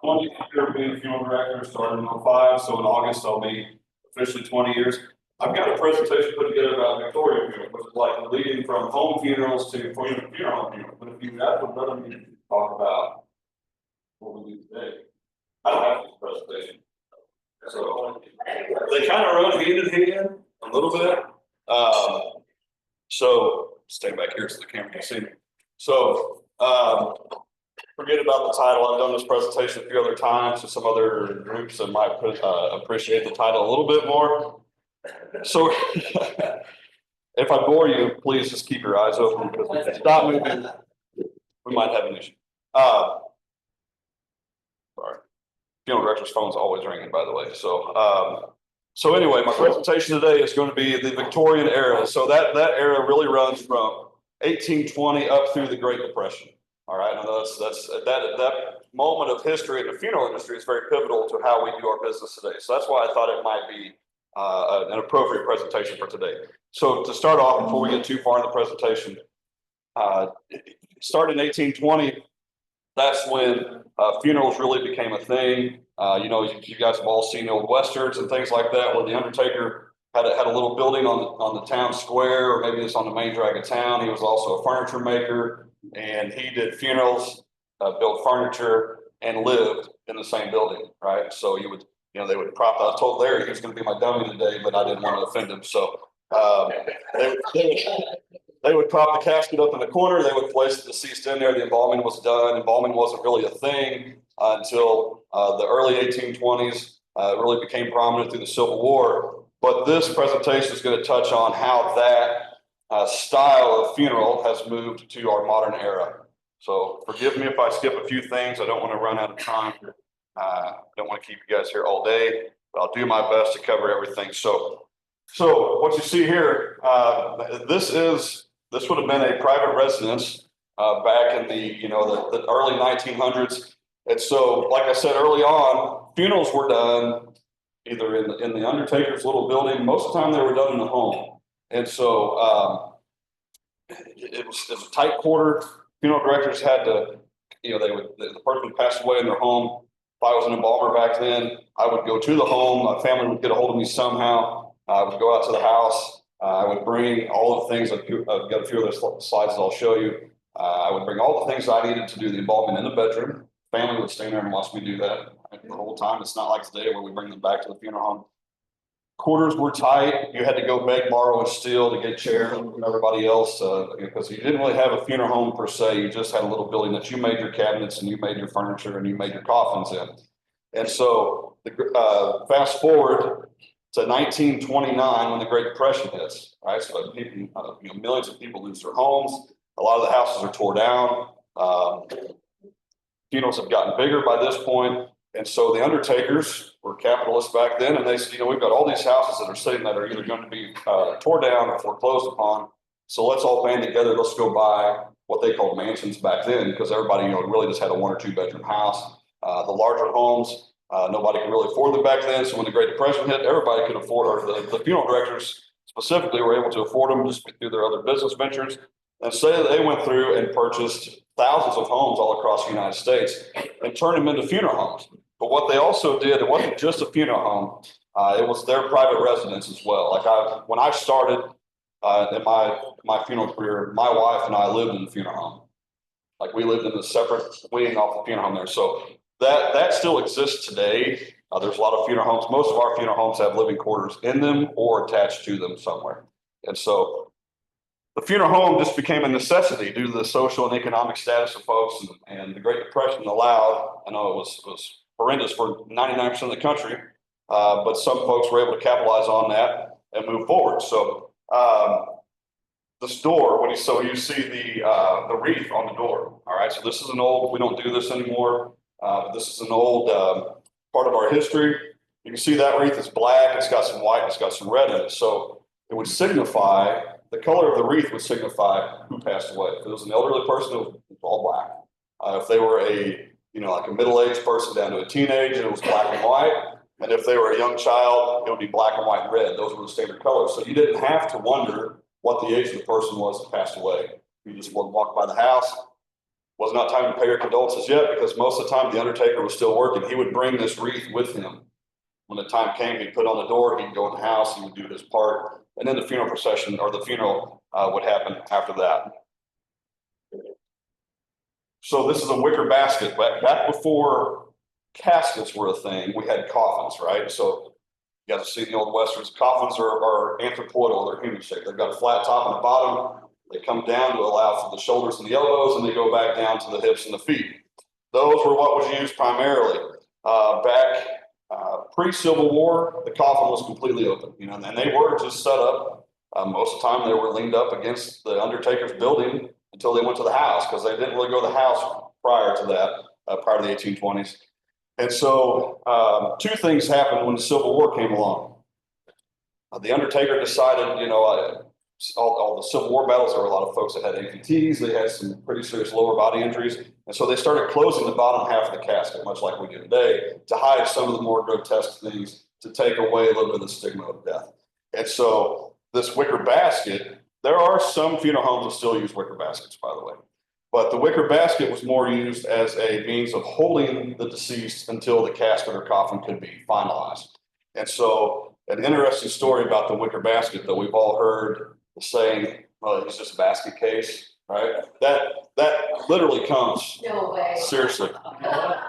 20 year being funeral director, started in 05, so in August I'll be officially 20 years. I've got a presentation put together about Victorian funeral, which is like leading from home funerals to funeral funerals. But if you have to let me talk about what we do today, I don't have this presentation. So they kind of run hand in hand a little bit. So stay back here so the camera can see me. So forget about the title. I've done this presentation a few other times to some other groups that might appreciate the title a little bit more. So if I bore you, please just keep your eyes open, because if you stop moving, we might have an issue. Sorry. Funeral director's phone's always ringing, by the way. So anyway, my presentation today is going to be the Victorian era. So that era really runs from 1820 up through the Great Depression. All right, and that moment of history in the funeral industry is very pivotal to how we do our business today. So that's why I thought it might be an appropriate presentation for today. So to start off, before we get too far in the presentation, started in 1820. That's when funerals really became a thing. You know, you guys have all seen the old westerns and things like that, where the undertaker had a little building on the town square, or maybe it's on the main drag of town. He was also a furniture maker, and he did funerals, built furniture, and lived in the same building, right? So you would, you know, they would prop. I told Larry he was going to be my dummy today, but I didn't want to offend him, so they would prop the casket up in the corner. They would place the deceased in there. The embalming was done. Embalming wasn't really a thing until the early 1820s. It really became prominent through the Civil War. But this presentation is going to touch on how that style of funeral has moved to our modern era. So forgive me if I skip a few things. I don't want to run out of time. I don't want to keep you guys here all day, but I'll do my best to cover everything. So what you see here, this would have been a private residence back in the early 1900s. And so, like I said early on, funerals were done either in the undertaker's little building. Most of the time they were done in the home. And so it was a tight quarter. Funeral directors had to, the person passed away in their home. If I was an embalmer back then, I would go to the home. My family would get a hold of me somehow. I would go out to the house. I would bring all the things. I've got a few of those slides that I'll show you. I would bring all the things I needed to do the embalming in the bedroom. Family would stay there and watch me do that the whole time. It's not like today where we bring them back to the funeral home. Quarters were tight. You had to go beg, borrow, and steal to get chairs from everybody else because you didn't really have a funeral home per se. You just had a little building that you made your cabinets and you made your furniture and you made your coffins in. And so fast forward to 1929 when the Great Depression hits, right? So people, millions of people lose their homes. A lot of the houses are tore down. Funerals have gotten bigger by this point. And so the undertakers were capitalists back then, and they said, we've got all these houses that are sitting that are either going to be tore down or foreclosed upon. So let's all band together. Let's go buy what they called mansions back then, because everybody, really just had a 1 or 2 bedroom house. The larger homes, nobody could really afford them back then. So when the Great Depression hit, everybody could afford, or the funeral directors specifically were able to afford them just through their other business ventures. And so they went through and purchased thousands of homes all across the United States and turned them into funeral homes. But what they also did, it wasn't just a funeral home, it was their private residence as well. Like when I started in my funeral career, my wife and I lived in the funeral home. Like we lived in a separate wing off the funeral home there. So that still exists today. There's a lot of funeral homes. Most of our funeral homes have living quarters in them or attached to them somewhere. And so the funeral home just became a necessity due to the social and economic status of folks, and the Great Depression allowed, I know it was horrendous for 99% of the country, but some folks were able to capitalize on that and move forward. So this door, so you see the wreath on the door. All right, so this is an old, we don't do this anymore. This is an old part of our history. You can see that wreath is black. It's got some white. It's got some red in it. So it would signify, the color of the wreath would signify who passed away. If it was an elderly person, it was all black. If they were like a middle-aged person down to a teenager, it was black and white. And if they were a young child, it would be black and white and red. Those were the standard colors. So you didn't have to wonder what the age of the person was that passed away. You just walked by the house. Was not time to pay your condolences yet, because most of the time the undertaker was still working. He would bring this wreath with him. When the time came, he'd put on the door, he'd go in the house, he would do his part, and then the funeral procession or the funeral would happen after that. So this is a wicker basket. Back before caskets were a thing, we had coffins, right? So you guys see the old westerns, coffins are anthropoidal, they're human shaped. They've got a flat top and a bottom. They come down to allow for the shoulders and the elbows, and they go back down to the hips and the feet. Those were what was used primarily. Back pre-Civil War, the coffin was completely open, you know, and they were just set up. Most of the time they were leaned up against the undertaker's building until they went to the house, because they didn't really go to the house prior to that, prior to the 1820s. And so two things happened when the Civil War came along. The undertaker decided, you know, all the Civil War battles, there were a lot of folks that had amputees, they had some pretty serious lower body injuries. And so they started closing the bottom half of the casket, much like we do today, to hide some of the more grotesque things, to take away a little bit of the stigma of death. And so this wicker basket, there are some funeral homes that still use wicker baskets, by the way. But the wicker basket was more used as a means of holding the deceased until the casket or coffin could be finalized. And so an interesting story about the wicker basket that we've all heard, the saying, "Oh, it's just a basket case," right? That literally comes. No way. Seriously.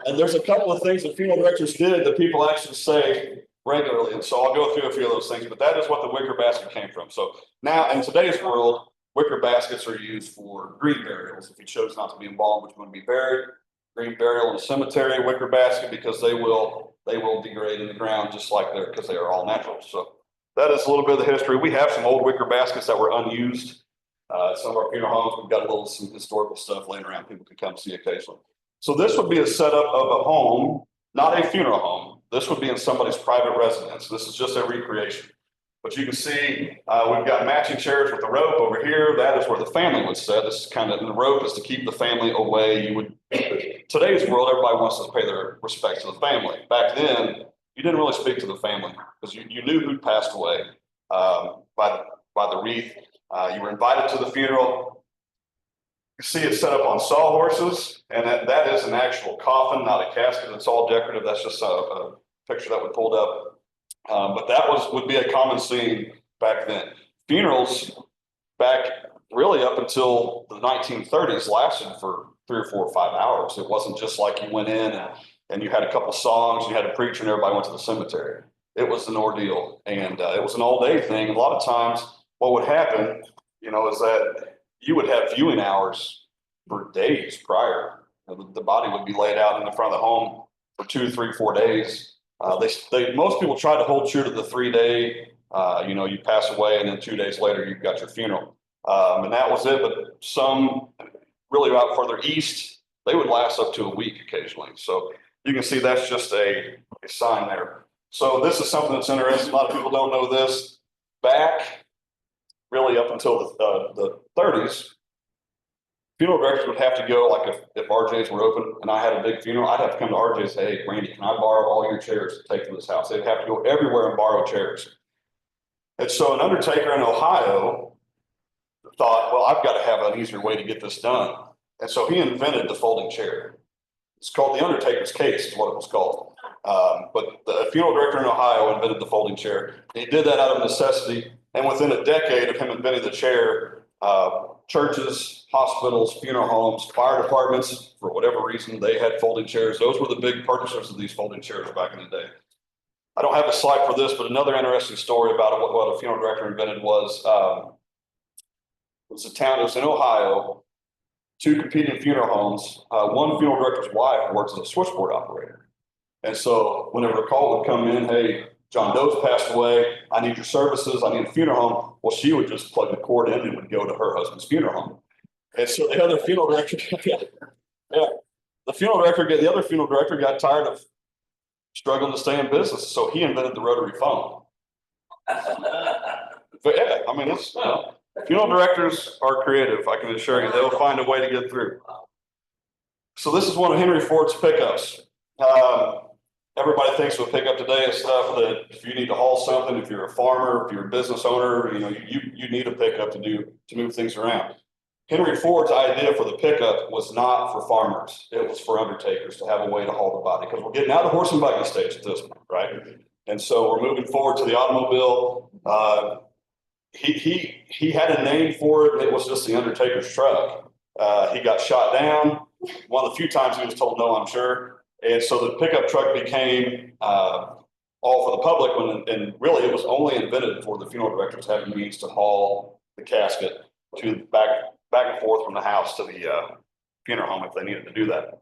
And there's a couple of things that funeral directors did that people actually say regularly. And so I'll go through a few of those things, but that is what the wicker basket came from. So now in today's world, wicker baskets are used for green burials. If you chose not to be embalmed, but you want to be buried, green burial in a cemetery, wicker basket, because they will degrade in the ground just like because they are all natural. So that is a little bit of the history. We have some old wicker baskets that were unused. Some of our funeral homes, we've got some historical stuff laying around people can come see occasionally. So this would be a setup of a home, not a funeral home. This would be in somebody's private residence. This is just a recreation. But you can see we've got matching chairs with the rope over here. That is where the family would sit. This is kind of, and the rope is to keep the family away. Today's world, everybody wants to pay their respects to the family. Back then, you didn't really speak to the family because you knew who'd passed away by the wreath. You were invited to the funeral. You see it set up on sawhorses, and that is an actual coffin, not a casket. It's all decorative. That's just a picture that we pulled up. But that would be a common scene back then. Funerals back really up until the 1930s lasted for 3 or 4 or 5 hours. It wasn't just like you went in and you had a couple songs, you had a preacher, and everybody went to the cemetery. It was an ordeal, and it was an all-day thing. A lot of times, what would happen, you know, is that you would have viewing hours for days prior. The body would be laid out in the front of the home for 2, 3, 4 days. Most people try to hold true to the 3-day. You know, you pass away, and then 2 days later, you've got your funeral, and that was it. But some really out further east, they would last up to a week occasionally. So you can see that's just a sign there. So this is something that's interesting. A lot of people don't know this. Back really up until the 30s, funeral directors would have to go, like if RJs were open and I had a big funeral, I'd have to come to RJ and say, "Hey, Randy, can I borrow all your chairs to take to this house?" They'd have to go everywhere and borrow chairs. And so an undertaker in Ohio thought, well, I've got to have an easier way to get this done. And so he invented the folding chair. It's called the undertaker's case, is what it was called. But the funeral director in Ohio invented the folding chair. He did that out of necessity. And within a decade of him inventing the chair, churches, hospitals, funeral homes, fire departments, for whatever reason, they had folding chairs. Those were the big purchasers of these folding chairs back in the day. I don't have a slide for this, but another interesting story about what a funeral director invented was a town that was in Ohio, 2 competing funeral homes. One funeral director's wife works as a switchboard operator. And so whenever a call would come in, "Hey, John Doe's passed away. I need your services. I need a funeral home." Well, she would just plug the cord in and would go to her husband's funeral home. And so the other funeral director, the other funeral director got tired of struggling to stay in business. So he invented the rotary phone. But yeah, I mean, funeral directors are creative. I can assure you, they'll find a way to get through. So this is one of Henry Ford's pickups. Everybody thinks with pickup today is stuff that if you need to haul something, if you're a farmer, if you're a business owner, you know, you need a pickup to move things around. Henry Ford's idea for the pickup was not for farmers. It was for undertakers to have a way to haul the body, because we're getting out of horse and buggy stage at this point, right? And so we're moving forward to the automobile. He had a name for it. It was just the undertaker's truck. He got shot down. One of the few times he was told no, I'm sure. And so the pickup truck became all for the public, and really it was only invented for the funeral directors having means to haul the casket to back and forth from the house to the funeral home if they needed to do that.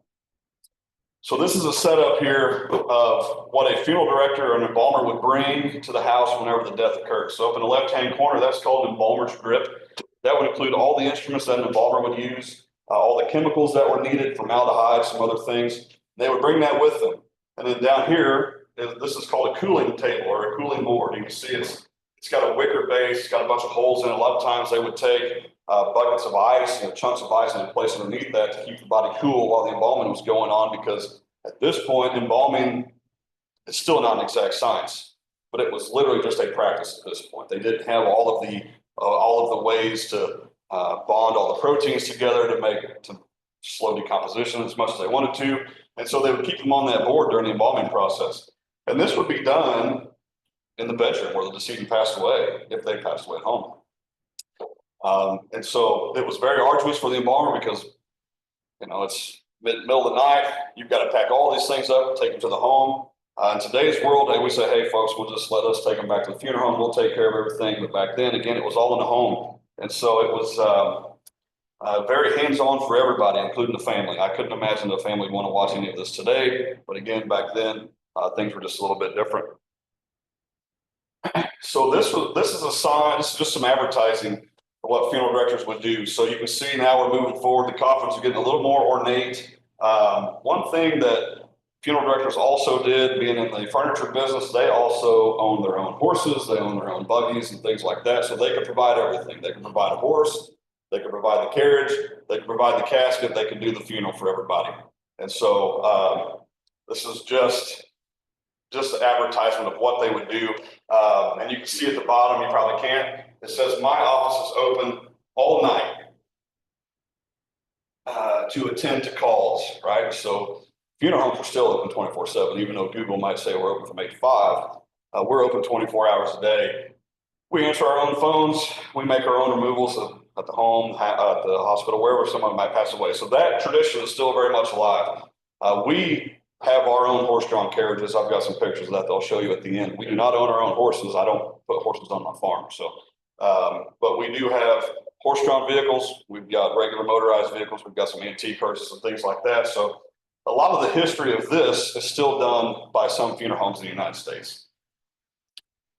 So this is a setup here of what a funeral director or an embalmer would bring to the house whenever the death occurs. So up in the left-hand corner, that's called an embalmer's grip. That would include all the instruments that an embalmer would use, all the chemicals that were needed, formaldehyde, some other things. They would bring that with them. And then down here, this is called a cooling table or a cooling board. You can see it's got a wicker base, it's got a bunch of holes in it. A lot of times they would take buckets of ice, chunks of ice, and place underneath that to keep the body cool while the embalming was going on, because at this point, embalming is still not an exact science, but it was literally just a practice at this point. They didn't have all of the ways to bond all the proteins together to slow decomposition as much as they wanted to, and so they would keep them on that board during the embalming process. And this would be done in the bedroom where the decedent passed away, if they passed away at home. And so it was very arduous for the embalmer because, it's middle of the night, you've got to pack all these things up, take them to the home. In today's world, we say, hey, folks, we'll just let us take them back to the funeral home. We'll take care of everything. But back then, again, it was all in the home. And so it was very hands-on for everybody, including the family. I couldn't imagine the family would want to watch any of this today. But again, back then, things were just a little bit different. So this is a sign, this is just some advertising of what funeral directors would do. So you can see now we're moving forward. The coffins are getting a little more ornate. One thing that funeral directors also did, being in the furniture business, they also own their own horses, they own their own buggies and things like that. So they could provide everything. They could provide a horse, they could provide the carriage, they could provide the casket, they could do the funeral for everybody. And so this is just an advertisement of what they would do. And you can see at the bottom, you probably can't, it says, my office is open all night to attend to calls, right? So funeral homes are still open 24/7, even though Google might say we're open from 8 to 5. We're open 24 hours a day. We answer our own phones. We make our own removals at the home, at the hospital, wherever someone might pass away. So that tradition is still very much alive. We have our own horse-drawn carriages. I've got some pictures of that they'll show you at the end. We do not own our own horses. I don't put horses on my farm. So, but we do have horse-drawn vehicles. We've got regular motorized vehicles. We've got some antique hearses and things like that. So a lot of the history of this is still done by some funeral homes in the United States.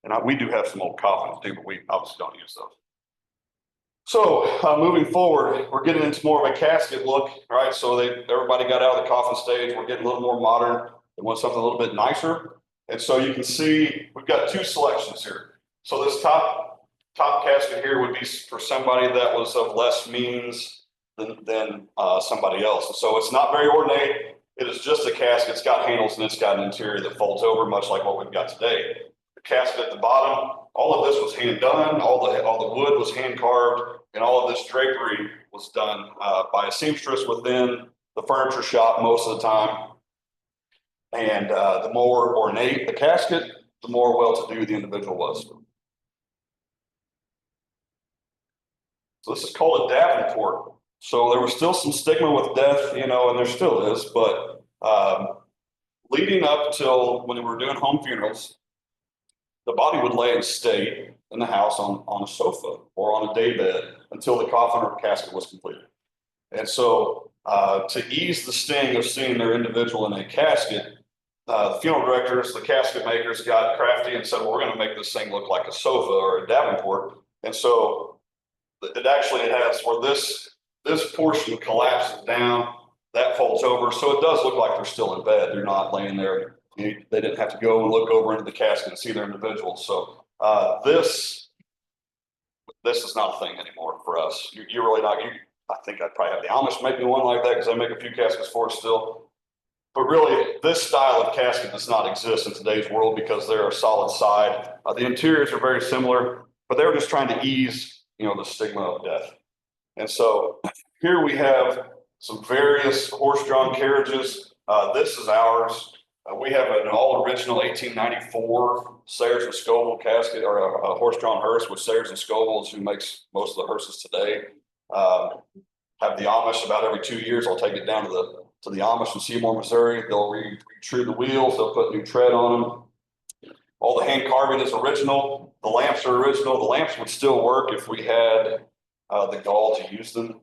And we do have some old coffins too, but we obviously don't use those. So moving forward, we're getting into more of a casket look, right? So everybody got out of the coffin stage. We're getting a little more modern. They want something a little bit nicer. And so you can see we've got two selections here. So this top casket here would be for somebody that was of less means than somebody else. And so it's not very ornate. It is just a casket. It's got handles and it's got an interior that folds over, much like what we've got today. The casket at the bottom, all of this was hand done. All the wood was hand carved, and all of this drapery was done by a seamstress within the furniture shop most of the time. And the more ornate the casket, the more well-to-do the individual was. So this is called a Davenport. So there was still some stigma with death, and there still is, but leading up till when we were doing home funerals, the body would lay in state in the house on a sofa or on a day bed until the coffin or casket was completed. And so to ease the sting of seeing their individual in a casket, the funeral directors, the casket makers got crafty and said, well, we're going to make this thing look like a sofa or a Davenport. And so it has where this portion collapses down, that folds over. So it does look like they're still in bed. They're not laying there. They didn't have to go and look over into the casket and see their individual. So this is not a thing anymore for us. You're really not. I think I'd probably have the Amish make me one like that because I make a few caskets for it still. But really, this style of casket does not exist in today's world because they're a solid side. The interiors are very similar, but they were just trying to ease, the stigma of death. And so here we have some various horse-drawn carriages. This is ours. We have an all original 1894 Sayers and Scoble casket, or a horse-drawn hearse with Sayers and Scoble, who makes most of the hearses today. Have the Amish about every 2 years. I'll take it down to the Amish in Seymour, Missouri. They'll re-true the wheels. They'll put new tread on them. All the hand carving is original. The lamps are original. The lamps would still work if we had the gall to use them.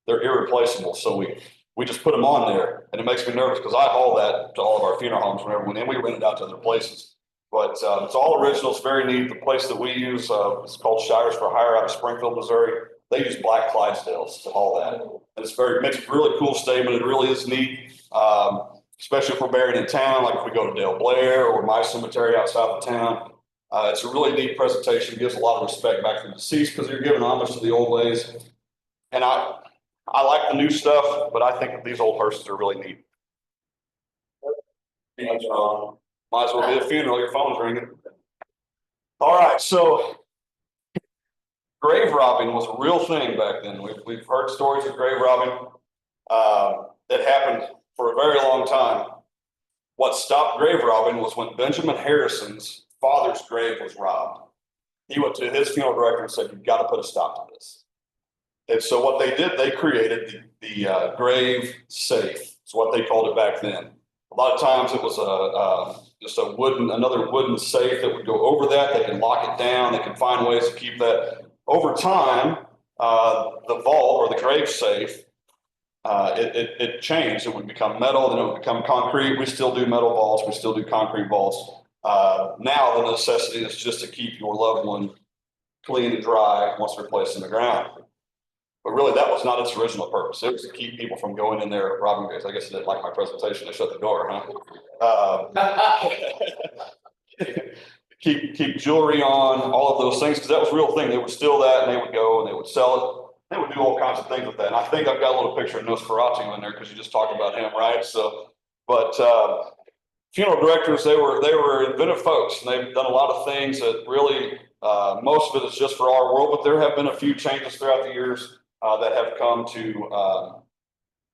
They're irreplaceable. So we just put them on there, and it makes me nervous because I haul that to all of our funeral homes whenever we went in. We rent it out to other places, but it's all original. It's very neat. The place that we use is called Shires for Hire out of Springfield, Missouri. They use black Clydesdales to haul that, and makes a really cool statement. It really is neat, especially if we're buried in town, like if we go to Dale Blair or my cemetery outside of town. It's a really neat presentation. It gives a lot of respect back to the deceased because you're giving homage to the old ways. And I like the new stuff, but I think that these old hearses are really neat. Might as well be a funeral. Your phone's ringing. All right, so grave robbing was a real thing back then. We've heard stories of grave robbing. It happened for a very long time. What stopped grave robbing was when Benjamin Harrison's father's grave was robbed. He went to his funeral director and said, "You've got to put a stop to this." And so what they did, they created the grave safe. It's what they called it back then. A lot of times it was just another wooden safe that would go over that. They can lock it down. They can find ways to keep that. Over time, the vault or the grave safe, it changed. It would become metal, then it would become concrete. We still do metal vaults. We still do concrete vaults. Now the necessity is just to keep your loved one clean and dry once they're placed in the ground. But really, that was not its original purpose. It was to keep people from going in there robbing graves. I guess they didn't like my presentation. They shut the door, huh? Keep jewelry on, all of those things, because that was a real thing. They would steal that and they would go and they would sell it. They would do all kinds of things with that. And I think I've got a little picture of Nosferatu in there because you just talked about him, right? So, but funeral directors, they were inventive folks, and they've done a lot of things that really, most of it is just for our world, but there have been a few changes throughout the years that have come to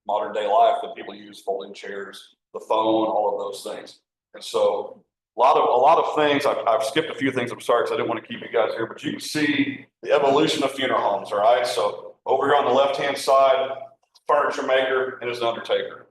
modern day life that people use: folding chairs, the phone, all of those things. And so a lot of things. I've skipped a few things. I'm sorry because I didn't want to keep you guys here, but you can see the evolution of funeral homes. All right. So over here on the left-hand side, furniture maker and is an undertaker.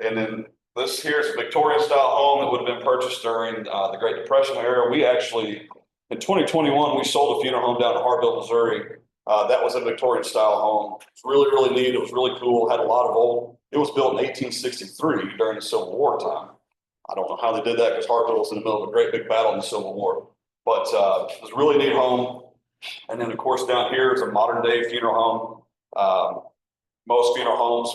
And then this here is a Victorian style home that would have been purchased during the Great Depression era. We actually, in 2021, we sold a funeral home down in Harville, Missouri. That was a Victorian style home. It's really, really neat. It was really cool. Had a lot of it was built in 1863 during the Civil War time. I don't know how they did that because Harville was in the middle of a great big battle in the Civil War. But it was a really neat home. And then, of course, down here is a modern day funeral home. Most funeral homes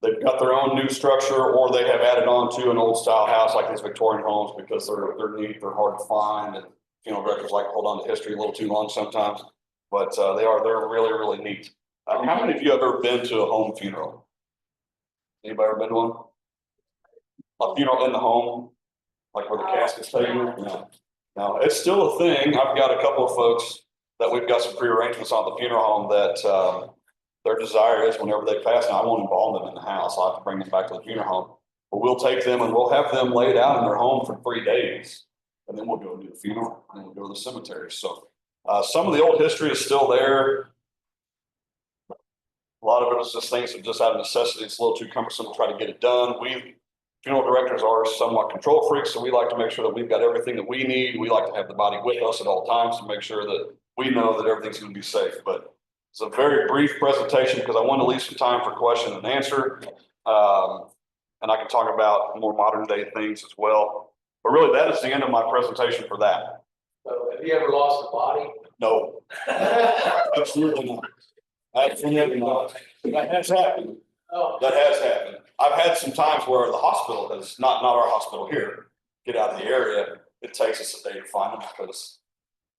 they've got their own new structure, or they have added on to an old style house like these Victorian homes because they're neat, they're hard to find, and funeral directors like to hold on to history a little too long sometimes. But they're really, really neat. How many of you have ever been to a home funeral? Anybody ever been to one? A funeral in the home, like where the casket's taken? No. No, it's still a thing. I've got a couple of folks that we've got some pre-arrangements on the funeral home that their desire is whenever they pass, and I won't embalm them in the house. I'll have to bring them back to the funeral home. But we'll take them and we'll have them laid out in their home for 3 days. And then we'll go and do the funeral, and then we'll go to the cemetery. So some of the old history is still there. A lot of it is just things that just out of necessity. It's a little too cumbersome to try to get it done. Funeral directors are somewhat control freaks, so we like to make sure that we've got everything that we need. We like to have the body with us at all times to make sure that we know that everything's going to be safe. But it's a very brief presentation because I want to leave some time for question and answer. And I can talk about more modern day things as well. But really, that is the end of my presentation for that. So have you ever lost a body? No. Absolutely not. Absolutely not. That has happened. Oh. That has happened. I've had some times where the hospital has, not our hospital here, get out of the area. It takes us a day to find them because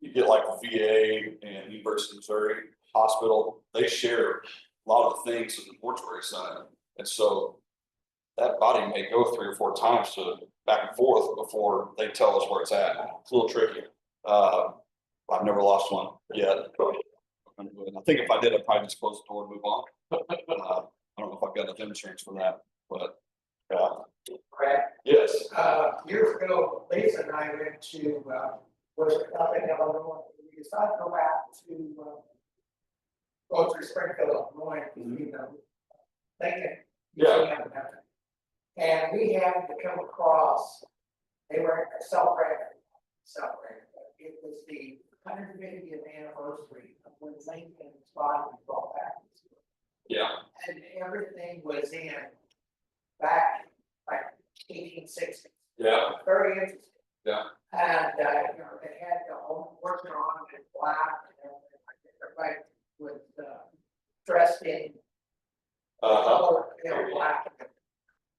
you get like the VA and University of Missouri Hospital. They share a lot of the things in the mortuary side. And so that body may go 3 or 4 times to back and forth before they tell us where it's at. It's a little tricky. I've never lost one yet. gonna do it. And I think if I did, I'd probably just close the door and move on. I don't know if I've got enough insurance for that, but, Brett, yes. years ago, Lisa and I went to, was it up in Illinois? We decided to go back to, go through Springfield, Illinois, you know, Lincoln. Yeah. And we happened to come across, they were celebrating, it was the 150th anniversary of when Lincoln's body was brought back. Yeah. And everything was in back like 1860s. Yeah. Very interesting. Yeah. And, you know, they had the whole working on it in black and everybody was, dressed in color, you know, black.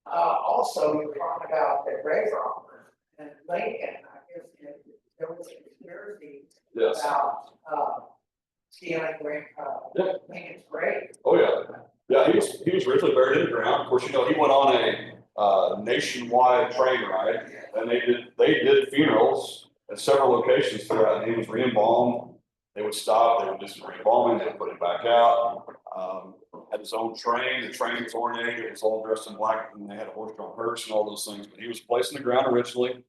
Also, you were talking about the grave robber and Lincoln, I guess, there was a conspiracy Yes. about, stealing Lincoln's grave. Oh, yeah. Yeah, he was originally buried in the ground. Of course, you know, he went on a nationwide train ride, and they did funerals at several locations throughout. And he was re-embalmed. They would stop, they would do some re-embalming, they would put him back out. Had his own train, the train was ornate, it was all dressed in black, and they had a horse-drawn hearse and all those things. But he was placed in the ground originally.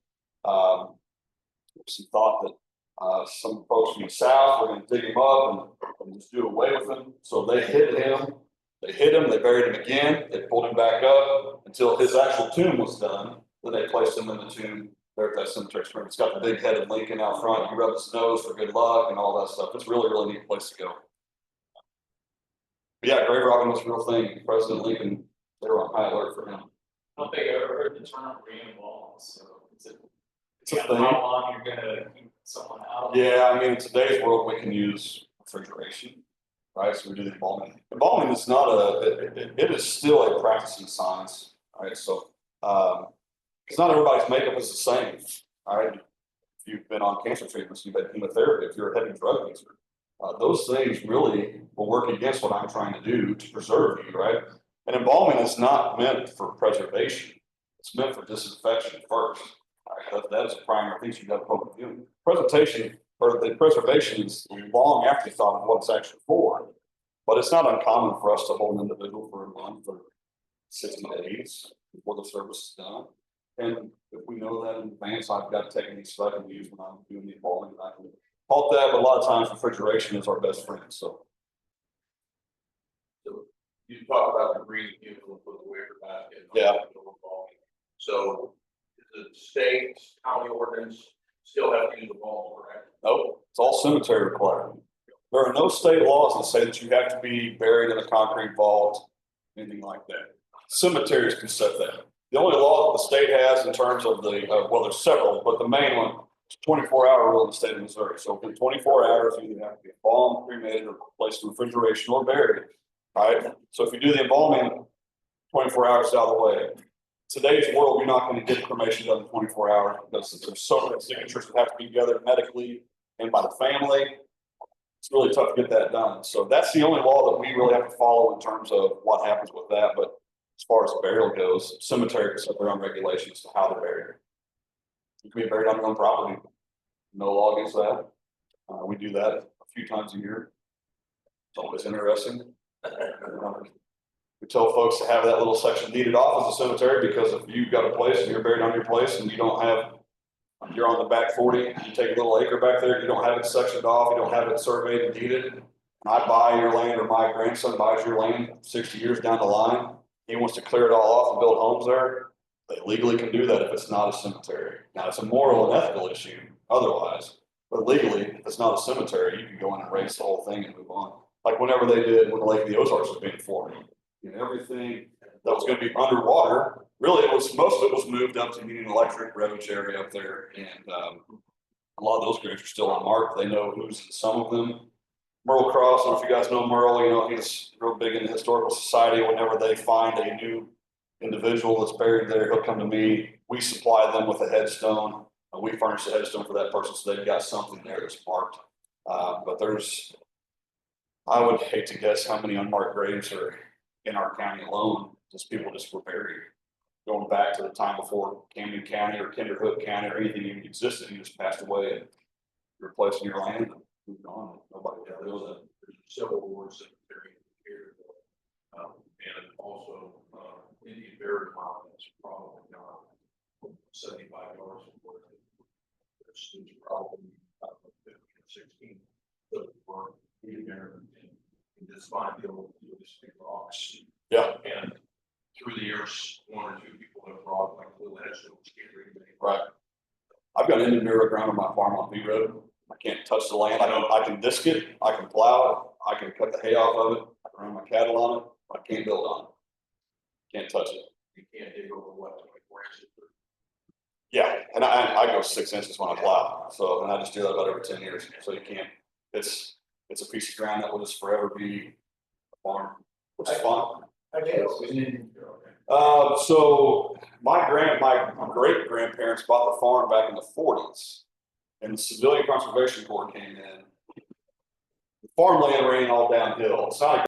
Some thought that some folks from the south were going to dig him up and just do away with him. So they hid him. They buried him again. They pulled him back up until his actual tomb was done. Then they placed him in the tomb there at that cemetery spring. It's got the big head of Lincoln out front. He rubs his nose for good luck and all that stuff. It's really, really neat place to go. But yeah, grave robbing was a real thing. President Lincoln, they were on high alert for him. I don't think I've ever heard the term re-embalm, so it's a thing. How long you're gonna keep someone out? Yeah, I mean, in today's world, we can use refrigeration, right? So we do the embalming. Embalming is not it is still a practicing science, right? So, because not everybody's makeup is the same, all right? If you've been on cancer treatments, you've had chemotherapy, if you're a heavy drug user, those things really will work against what I'm trying to do to preserve you, right? And embalming is not meant for preservation. It's meant for disinfection first. Right? That is a primary thing you got to poke with. Presentation or the preservation is long after you thought of what it's actually for. But it's not uncommon for us to hold an individual for a month or 60 days before the service is done. And if we know that in advance, I've got techniques that I can use when I'm doing the embalming. I can halt that, but a lot of times refrigeration is our best friend. So you talk about the green vehicle for the wicker basket. Yeah. So the state, county ordinance still have to use the ball, correct? nope, it's all cemetery required. There are no state laws that say that you have to be buried in a concrete vault, anything like that. Cemeteries can set that. The only law that the state has in terms of the, well, there's several, but the main one is 24-hour rule in the state of Missouri. So within 24 hours, you either have to be embalmed, cremated, or placed in refrigeration or buried. Right? So if you do the embalming 24 hours out of the way, today's world, you're not going to get cremation done in 24 hours because there's so many signatures that have to be gathered medically and by the family. It's really tough to get that done. So that's the only law that we really have to follow in terms of what happens with that. But as far as burial goes, cemeteries have their own regulations to how to bury. You can be buried on your own property. No law against that. We do that a few times a year. It's always interesting. We tell folks to have that little section deeded off as a cemetery because if you've got a place and you're buried on your place and you don't have, you're on the back 40, you take a little acre back there, you don't have it sectioned off, you don't have it surveyed and deeded. And I buy your land or my grandson buys your land 60 years down the line. He wants to clear it all off and build homes there. They legally can do that if it's not a cemetery. Now it's a moral and ethical issue otherwise, but legally, if it's not a cemetery, you can go in and erase the whole thing and move on. Like whenever they did when the Lake of the Ozarks was being formed, you know, everything that was going to be underwater, really it was, most of it was moved up to Union Electric Redwich area up there. And a lot of those graves are still unmarked. They know who's in some of them. Merle Cross, I don't know if you guys know Merle, you know, he's real big in the historical society. Whenever they find a new individual that's buried there, he'll come to me. We supply them with a headstone. We furnish the headstone for that person so they've got something there that's marked. But there's, I would hate to guess how many unmarked graves are in our county alone. Just people just were buried. Going back to the time before Camden County or Kinderhook County or anything even existed, you just passed away and replacing your land. moved on, nobody Yeah, ever does there's several wards that are here. And also, Indian Burial Ground is probably not 75 yards from where there's probably 15 or 16 that were in there in this fine field with this big rocks. Yeah. And through the years, one or two people have brought like little headstones. Right. I've got Indian burial ground on my farm on B Road. I can't touch the land. I can disc it, I can plow it, I can cut the hay off of it, I can run my cattle on it, but I can't build on it. Can't touch it. You can't dig over what, 24 inches. Yeah, and I go 6 inches when I plow, so, and I just do that about every 10 years, so you can't, it's a piece of ground that will just forever be a farm, which is fun. So my great grandparents bought the farm back in the 40s, and the Civilian Conservation Corps came in. The farmland ran all downhill. It's not a